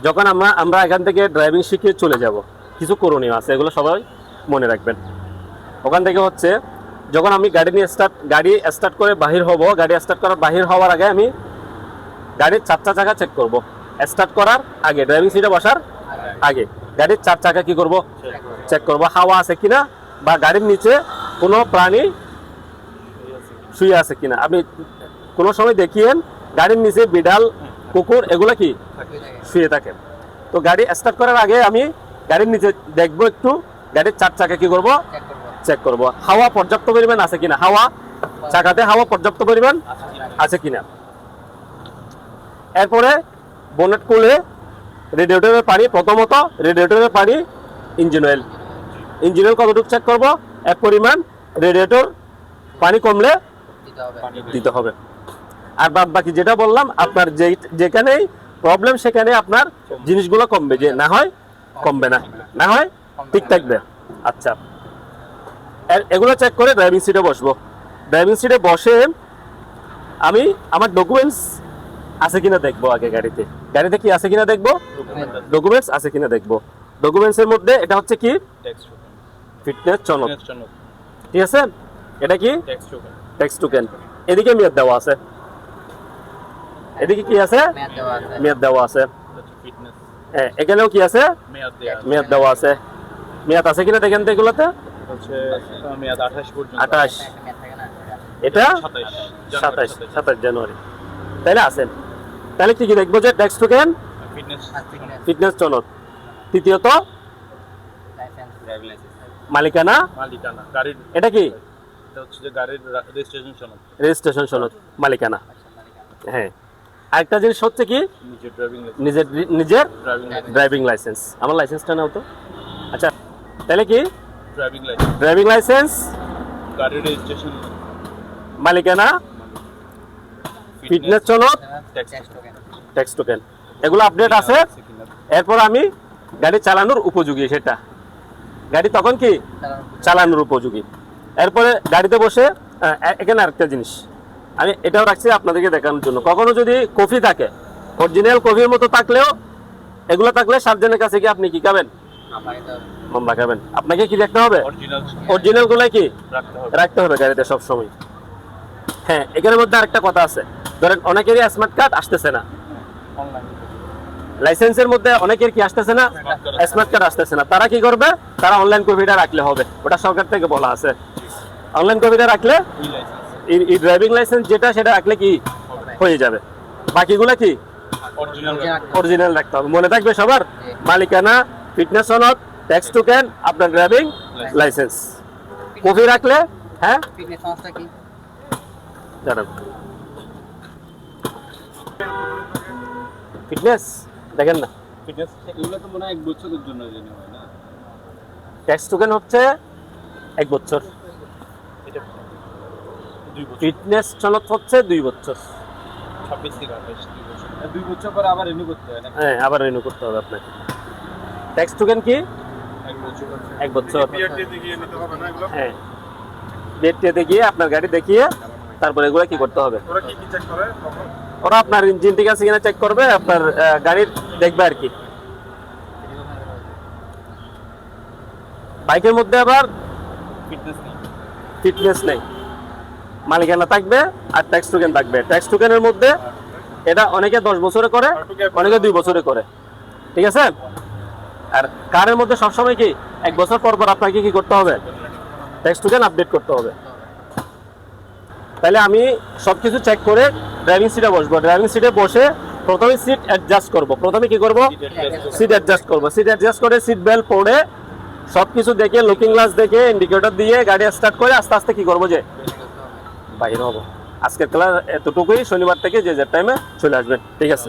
যখন আমরা এখান থেকে ড্রাইভিং শিখে চলে যাব, কিছু করণীয় আছে, এগুলো সবাই মনে রাখবেন। ওখান থেকে হচ্ছে যখন আমি গাড়ি স্টার্ট করে বাহির হব, গাড়ি স্টার্ট করার বাহির হওয়ার আগে আমি গাড়ির 4টা চাকা চেক করব। স্টার্ট করার আগে, ড্রাইভিং সিটে বসার আগে গাড়ির 4 চাকা কি করব, চেক করব, হাওয়া আছে কিনা, বা গাড়ির নিচে কোনো প্রাণী শুয়ে আছে কিনা। আপনি কোনো সময় দেখিয়েন গাড়ির নিচে বিড়াল, কুকুর এগুলো কি শুয়ে থাকে। তো গাড়ি স্টার্ট করার আগে আমি গাড়ির নিচে দেখবো, একটু গাড়ির 4 চাকা কি করব, চেক করব, হাওয়া পর্যাপ্ত পরিমাণ আছে কিনা, চাকাতে হাওয়া পর্যাপ্ত পরিমাণ আছে কিনা। এরপরে বোনেট খুলে রেডিয়েটরের পানি, প্রথমত রেডিয়েটরের পানি, ইঞ্জিন অয়েল কতটুকু চেক করব, এক পরিমাণ। রেডিয়েটর পানি কমলে দিতে হবে। আর বাদ বাকি যেটা বললাম, আপনার যেখানেই প্রবলেম সেখানে আপনার জিনিসগুলো কমবে, যে না হয় কমবে না, না হয় ঠিক থাকবে। আচ্ছা, এগুলো চেক করে ড্রাইভিং সিটে বসবো। ড্রাইভিং সিটে বসে আমি আমার ডকুমেন্টস আছে কিনা দেখবো। আগে গাড়িতে কি আছে কিনা দেখবো, ডকুমেন্টস আছে কিনা দেখবো। ডকুমেন্টসের মধ্যে এটা হচ্ছে কি, ফিটনেস সনদ, ঠিক আছে। এটা কি ট্যাক্স টোকেন। এদিকে মেয়াদ দেওয়া আছে, এদিকে কি আছে, মেয়াদ দেওয়া আছে। হ্যাঁ, এখানেও কি আছে, মেয়াদ দেওয়া আছে। মেয়াদ আছে কিনা দেখেন তো এগুলোতে। হচ্ছে মেয়াদ 28 পর্যন্ত। 28, এটা 27 জানুয়ারি, তাইলে আছেন। তাহলে কি কি দেখবো, যে ট্যাক্স টোকেন, ফিটনেস সনদ। তৃতীয়ত মালিকানা, গাড়ির, এটা কি, এটা হচ্ছে যে গাড়ির রেজিস্ট্রেশন সনদ, মালিকানা। হ্যাঁ, আরেকটা জিনিস হচ্ছে কি, নিজের ড্রাইভিং লাইসেন্স। আমার লাইসেন্সটা নাও তো। আচ্ছা, তাহলে কি, ড্রাইভিং লাইসেন্স, গাড়ির রেজিস্ট্রেশন, মালিকানা, ফিটনেস সনদ, ট্যাক্স টোকেন, এগুলো আপডেট আছে। এরপর আমি গাড়ি চালানোর উপযোগী, সেটা গাড়ি তখন কি চালানোর উপযোগী। এরপরে গাড়িতে বসে এখানে আরেকটা জিনিস আমি এটাও রাখছি আপনাদেরকে দেখানোর জন্য। কখনো যদি কফি থাকে, অরিজিনাল কফির মতো থাকলেও, এগুলো থাকলে সার্জনের কাছে কি আপনি কি খাবেন, মামলা খাবেন। আপনাকে কি দেখতে হবে, অরিজিনাল গুলাই কি রাখতে হবে গাড়িতে সব সময়। হ্যাঁ, এখানের মধ্যে আরেকটা কথা আছে, ধরেন অনেকেরই স্মার্ট কার্ড আসতেছে না, লাইসেন্সের মধ্যে অনেকের কি আসতেছে না, স্মার্ট কার্ড আসতেছে না। তারা কি করবে, তারা অনলাইন কপিটা রাখলে হবে, ওটা সরকার থেকে বলা আছে। অনলাইন কপিটা রাখলে, এই ড্রাইভিং লাইসেন্স যেটা, সেটা রাখলে কি হয়ে যাবে। বাকিগুলো কি অরিজিনাল রাখতে হবে। মনে থাকবে সবার, মালিকানা, ফিটনেস সনদ, ট্যাক্স টোকেন, আপনার ড্রাইভিং লাইসেন্স। কপি রাখলে, হ্যাঁ জানান। ফিটনেস দেখেন না, ফিটনেস এগুলো তো মনে হয় 1 বছরের জন্য জেনে হয় না। ট্যাক্স টোকেন হচ্ছে 1 বছর, এটা 2 বছর। ফিটনেস সনদ হচ্ছে 2 বছর, 26 থেকে 28, 2 বছর। 2 বছর পরে আবার রিনিউ করতে হয় না? হ্যাঁ, আবার রিনিউ করতে হবে আপনাকে। ট্যাক্স টোকেন কি 1 বছর। 1 বছর। বিআরটিতে গিয়ে নিতে হবে না এগুলো? হ্যাঁ, বিআরটিতে গিয়ে আপনার গাড়ি দেখিয়ে তারপরে এগুলো কি করতে হবে, ওরা কি চেক করে তখন? ওরা আপনার ইঞ্জিন ঠিক আছে কিনা চেক করবে, আপনার গাড়ির দেখবে আর কি। বাইকের মধ্যে আবার ফিটনেস নেই, মালিকানা থাকবে আর ট্যাক্স টোকেন থাকবে। ট্যাক্স টোকেনের মধ্যে এটা অনেকে 10 বছরে করে, অনেকে 2 বছরে করে, ঠিক আছে। আর কারের মধ্যে সবসময় কি 1 বছর পর পর আপনাকে কি করতে হবে, ট্যাক্স টোকেন আপডেট করতে হবে। তাহলে আমি সবকিছু চেক করে ড্রাইভিং সিটে বসবো। ড্রাইভিং সিটে বসে প্রথমে সিট অ্যাডজাস্ট করব। প্রথমে কি করব, সিট অ্যাডজাস্ট করব। সিট অ্যাডজাস্ট করে সিট বেল্ট পরে সবকিছু দেখে, লুকিং গ্লাস দেখে, ইন্ডিকেটর দিয়ে গাড়ি স্টার্ট করে আস্তে আস্তে কি করবো, যে বাইরে হবো। আজকের ক্লাস এতটুকুই। শনিবার থেকে যে টাইমে চলে আসবেন, ঠিক আছে।